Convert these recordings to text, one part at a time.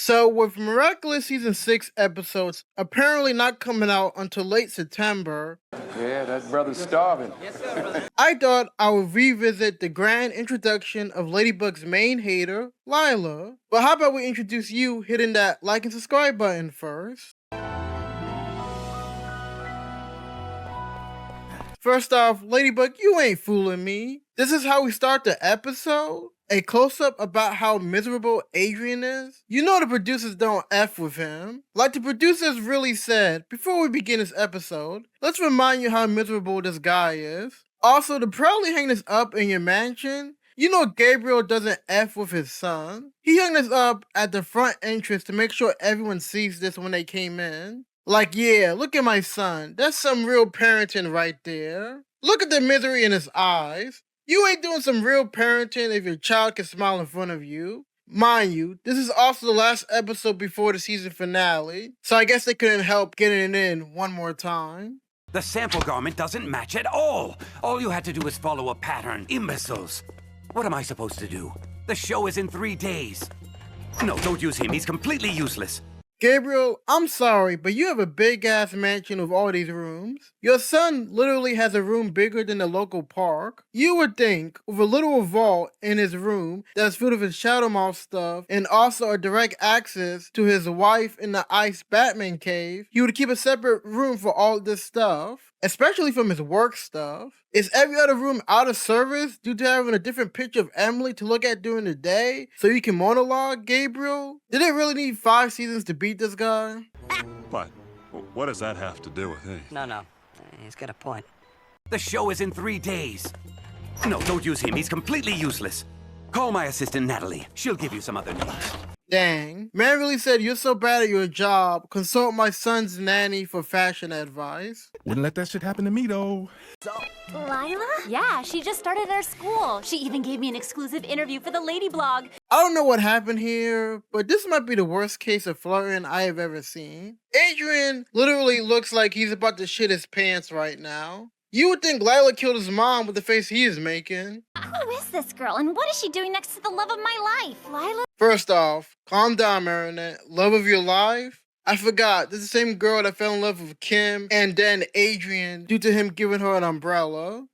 So, with Miraculous Season 6 episodes apparently not coming out until late September, Yeah, that brother's starving. I thought I would revisit the grand introduction of Ladybug's main hater, Lila. But how about we introduce you hitting that like and subscribe button first? First off, Ladybug, you ain't fooling me. This is how we start the episode? A close-up about how miserable Adrian is? You know the producers don't F with him. Like the producers really said, before we begin this episode, let's remind you how miserable this guy is. Also, to proudly hang this up in your mansion, you know Gabriel doesn't F with his son. He hung this up at the front entrance to make sure everyone sees this when they came in. Like, yeah, look at my son. That's some real parenting right there. Look at the misery in his eyes. You ain't doing some real parenting if your child can smile in front of you. Mind you, this is also the last episode before the season finale, so I guess they couldn't help getting it in one more time. The sample garment doesn't match at all. All you had to do was follow a pattern. Imbeciles. What am I supposed to do? The show is in 3 days. No, don't use him. He's completely useless. Gabriel, I'm sorry, but you have a big-ass mansion with all these rooms. Your son literally has a room bigger than the local park. You would think, with a little vault in his room that's filled with his Shadow Mouth stuff, and also a direct access to his wife in the Ice Batman cave, he would keep a separate room for all this stuff, especially from his work stuff. Is every other room out of service due to having a different picture of Emily to look at during the day so you can monologue, Gabriel? Did it really need 5 seasons to beat this guy? What does that have to do with anything? No. He's got a point. The show is in 3 days. No, don't use him. He's completely useless. Call my assistant, Natalie. She'll give you some other names. Dang. Man really said, you're so bad at your job, consult my son's nanny for fashion advice. Wouldn't let that shit happen to me, though. Lila? Yeah, she just started at our school. She even gave me an exclusive interview for the Lady blog. I don't know what happened here, but this might be the worst case of flirting I have ever seen. Adrian literally looks like he's about to shit his pants right now. You would think Lila killed his mom with the face he is making. Who is this girl, and what is she doing next to the love of my life? Lila? First off, calm down, Marinette. Love of your life? I forgot, this is the same girl that fell in love with Kim and then Adrian due to him giving her an umbrella.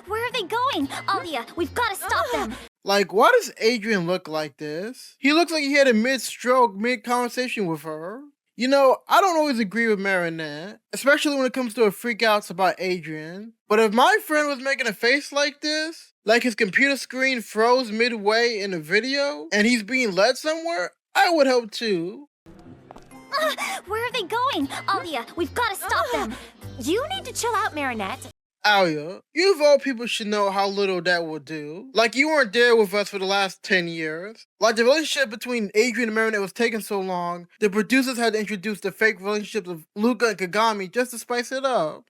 Where are they going? Alia, we've got to stop them. Like, why does Adrian look like this? He looks like he had a mid-stroke, mid-conversation with her. You know, I don't always agree with Marinette, especially when it comes to her freakouts about Adrian. But if my friend was making a face like this, like his computer screen froze midway in a video, and he's being led somewhere, I would hope too. Where are they going? Alia, we've got to stop them. You need to chill out, Marinette. Alia, you of all people should know how little that will do. Like, you weren't there with us for the last 10 years. Like, the relationship between Adrian and Marinette was taking so long, the producers had to introduce the fake relationships of Luca and Kagami just to spice it up.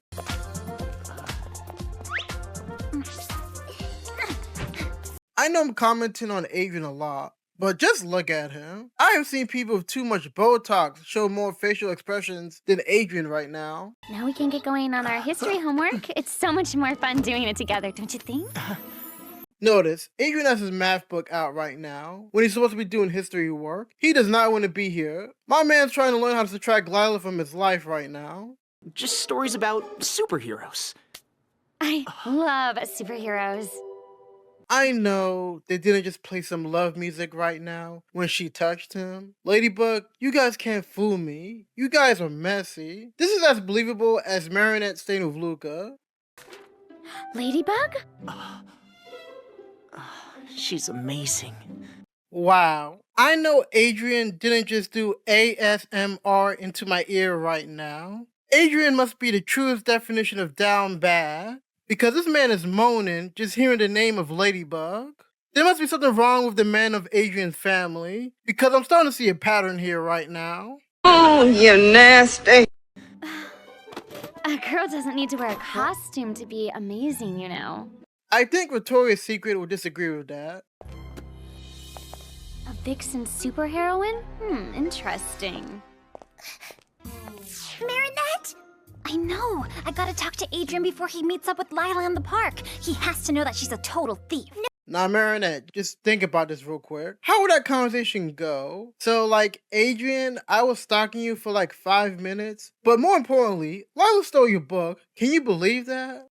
I know I'm commenting on Adrian a lot, but just look at him. I have seen people with too much Botox show more facial expressions than Adrian right now. Now we can get going on our history homework. It's so much more fun doing it together, don't you think? Notice, Adrian has his math book out right now, when he's supposed to be doing history work. He does not want to be here. My man's trying to learn how to subtract Lila from his life right now. Just stories about superheroes. I love superheroes. I know they didn't just play some love music right now when she touched him. Ladybug, you guys can't fool me. You guys are messy. This is as believable as Marinette staying with Luca. Ladybug? She's amazing. Wow. I know Adrian didn't just do ASMR into my ear right now. Adrian must be the truest definition of down bad. Because this man is moaning just hearing the name of Ladybug. There must be something wrong with the man of Adrian's family, because I'm starting to see a pattern here right now. Oh, you nasty. A girl doesn't need to wear a costume to be amazing, you know. I think Victoria's Secret would disagree with that. A vixen superheroine? Interesting. Marinette? I know. I gotta talk to Adrian before he meets up with Lila in the park. He has to know that she's a total thief. Now, Marinette, just think about this real quick. How would that conversation go? So, like, Adrian, I was stalking you for like 5 minutes, but more importantly, Lila stole your book. Can you believe that?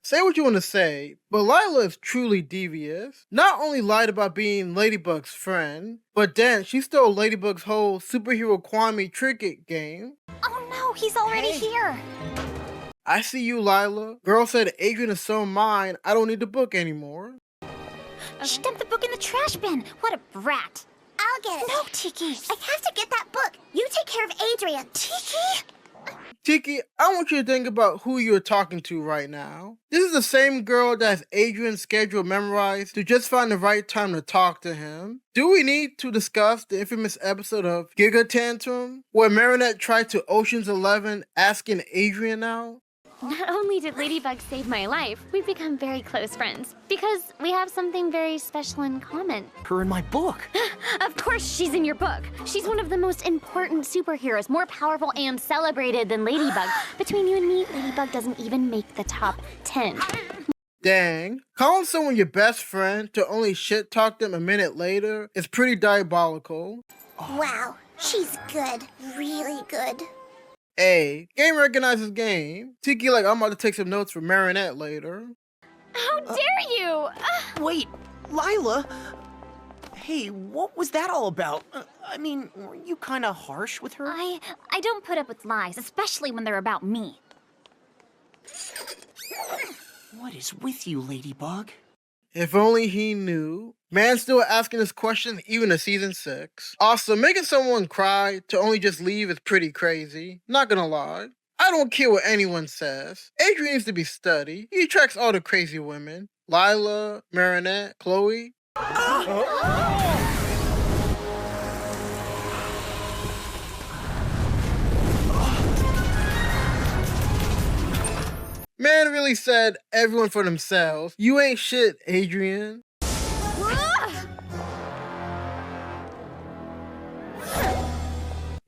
Say what you want to say, but Lila is truly devious. Not only lied about being Ladybug's friend, but then she stole Ladybug's whole superhero Kwame Cricket game. Oh no, he's already here. I see you, Lila. Girl said Adrian is so mine, I don't need the book anymore. She dumped the book in the trash bin. What a brat. I'll get it. No, Tiki. I have to get that book. You take care of Adrian. Tiki? Tiki, I want you to think about who you're talking to right now. This is the same girl that has Adrian's schedule memorized to just find the right time to talk to him. Do we need to discuss the infamous episode of Giga Tantrum, where Marinette tried to Ocean's 11 asking Adrian out? Not only did Ladybug save my life, we've become very close friends because we have something very special in common. Her in my book. Of course she's in your book. She's one of the most important superheroes, more powerful and celebrated than Ladybug. Between you and me, Ladybug doesn't even make the top 10. Dang, calling someone your best friend to only shit talk them a minute later is pretty diabolical. Wow, she's good. Really good. Hey, game recognizes game. Tiki like I'm about to take some notes for Marinette later. How dare you? Wait, Lila? Hey, what was that all about? I mean, weren't you kind of harsh with her? I don't put up with lies, especially when they're about me. What is with you, Ladybug? If only he knew. Man still asking this question even in season 6. Also, making someone cry to only just leave is pretty crazy. Not gonna lie. I don't care what anyone says. Adrian needs to be studied. He attracts all the crazy women. Lila, Marinette, Chloe. Man really said everyone for themselves. You ain't shit, Adrian.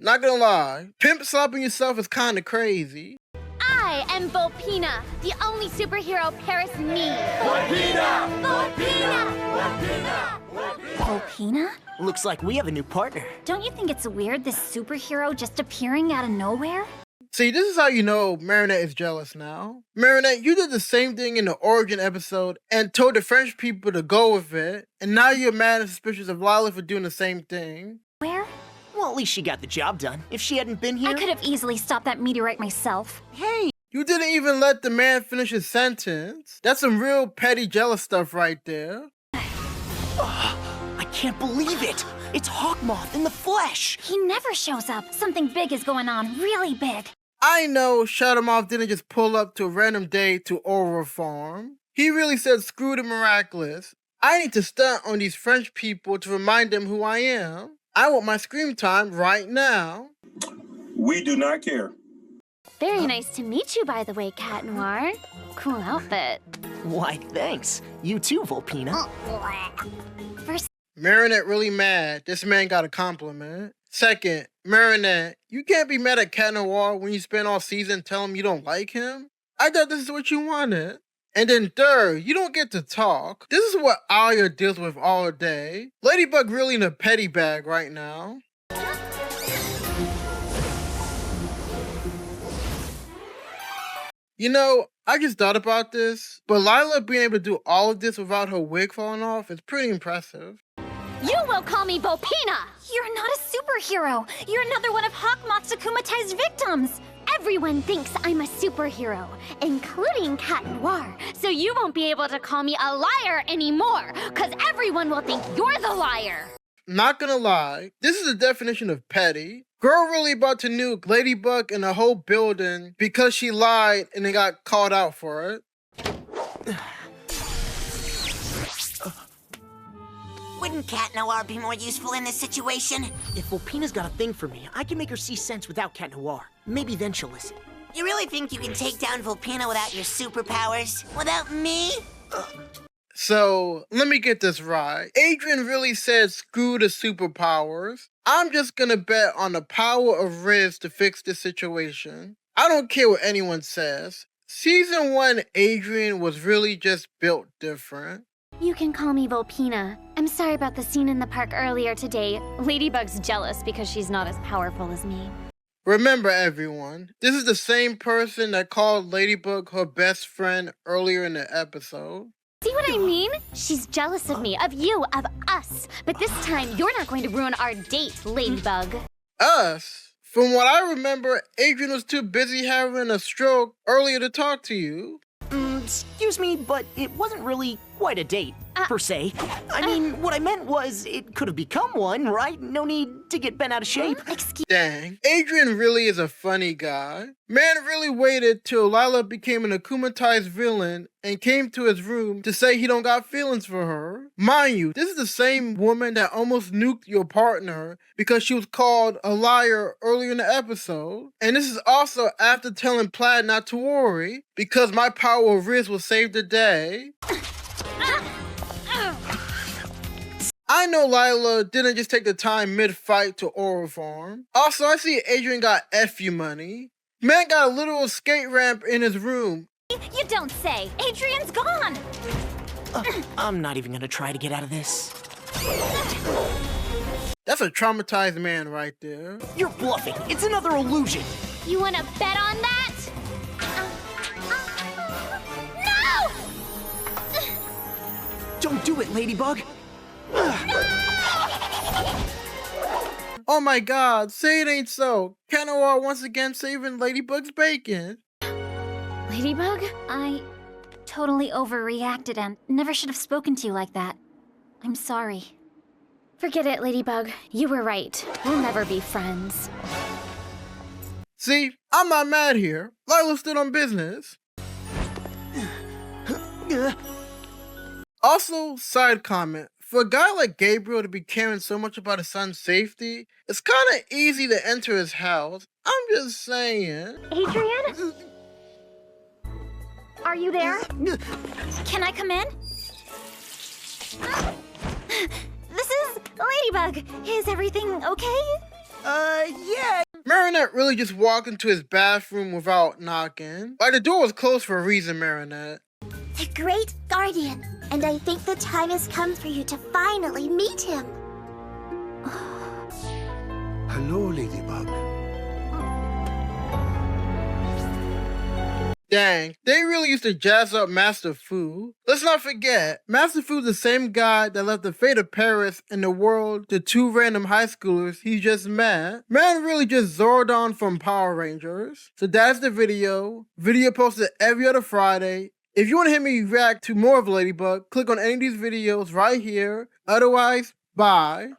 Not gonna lie, pimp slapping yourself is kinda crazy. I am Volpina, the only superhero Paris needs. Volpina? Looks like we have a new partner. Don't you think it's weird, this superhero just appearing out of nowhere? See, this is how you know Marinette is jealous now. Marinette, you did the same thing in the Origin episode and told the French people to go with it, and now you're mad and suspicious of Lila for doing the same thing. Where? Well, at least she got the job done. If she hadn't been here... I could have easily stopped that meteorite myself. Hey! You didn't even let the man finish his sentence. That's some real petty jealous stuff right there. I can't believe it! It's Hawkmoth in the flesh! He never shows up. Something big is going on, really big. I know Shadowmoth didn't just pull up to a random day to Aurora Farm. He really said screw the miraculous. I need to stunt on these French people to remind them who I am. I want my scream time right now. We do not care. Very nice to meet you, by the way, Cat Noir. Cool outfit. Why, thanks. You too, Volpina. First, Marinette really mad. This man got a compliment. Second, Marinette, you can't be mad at Cat Noir when you spend all season telling him you don't like him. I thought this is what you wanted. And then third, you don't get to talk. This is what Alia deals with all day. Ladybug really in a petty bag right now. You know, I just thought about this, but Lila being able to do all of this without her wig falling off is pretty impressive. You will call me Volpina! you're not a superhero. You're another one of Hawkmoth's akumatized victims. Everyone thinks I'm a superhero, including Cat Noir. So you won't be able to call me a liar anymore, because everyone will think you're the liar. Not gonna lie, this is the definition of petty. Girl really about to nuke Ladybug and the whole building because she lied and they got called out for it. Wouldn't Cat Noir be more useful in this situation? If Volpina's got a thing for me, I can make her see sense without Cat Noir. Maybe then she'll listen. You really think you can take down Volpina without your superpowers? Without me? So, let me get this right. Adrian really said screw the superpowers. I'm just gonna bet on the power of Riz to fix this situation. I don't care what anyone says. Season 1 Adrian was really just built different. You can call me Volpina. I'm sorry about the scene in the park earlier today. Ladybug's jealous because she's not as powerful as me. Remember everyone, this is the same person that called Ladybug her best friend earlier in the episode. See what I mean? She's jealous of me, of you, of us. But this time, you're not going to ruin our date, Ladybug. Us? From what I remember, Adrian was too busy having a stroke earlier to talk to you. Excuse me, but it wasn't really quite a date, per se. I mean, what I meant was it could have become one, right? No need to get bent out of shape. Dang, Adrian really is a funny guy. Man really waited till Lila became an akumatized villain and came to his room to say he don't got feelings for her. Mind you, this is the same woman that almost nuked your partner because she was called a liar earlier in the episode. And this is also after telling Plaid not to worry because my power of Riz will save the day. I know Lila didn't just take the time mid-fight to oral farm. Also, I see Adrian got FU money. Man got a literal skate ramp in his room. You don't say. Adrian's gone. I'm not even gonna try to get out of this. That's a traumatized man right there. You're bluffing. It's another illusion. You want to bet on that? No! Don't do it, Ladybug. Oh my god, say it ain't so. Kanawar once again saving Ladybug's bacon. Ladybug? I totally overreacted and never should have spoken to you like that. I'm sorry. Forget it, Ladybug. You were right. We'll never be friends. See, I'm not mad here. Lila stood on business. Also, side comment. For a guy like Gabriel to be caring so much about his son's safety, it's kind of easy to enter his house. I'm just saying. Adrian? Are you there? Can I come in? This is Ladybug. Is everything okay? Yeah. Marinette really just walked into his bathroom without knocking. Like the door was closed for a reason, Marinette. The Great Guardian, and I think the time has come for you to finally meet him. Hello, Ladybug. Dang, they really used to jazz up Master Fu. Let's not forget, Master Fu's the same guy that left the fate of Paris and the world to two random high schoolers he just met. Man really just Zordon from Power Rangers. So that's the video. Video posted every other Friday. If you want to hear me react to more of Ladybug, click on any of these videos right here. Otherwise, bye.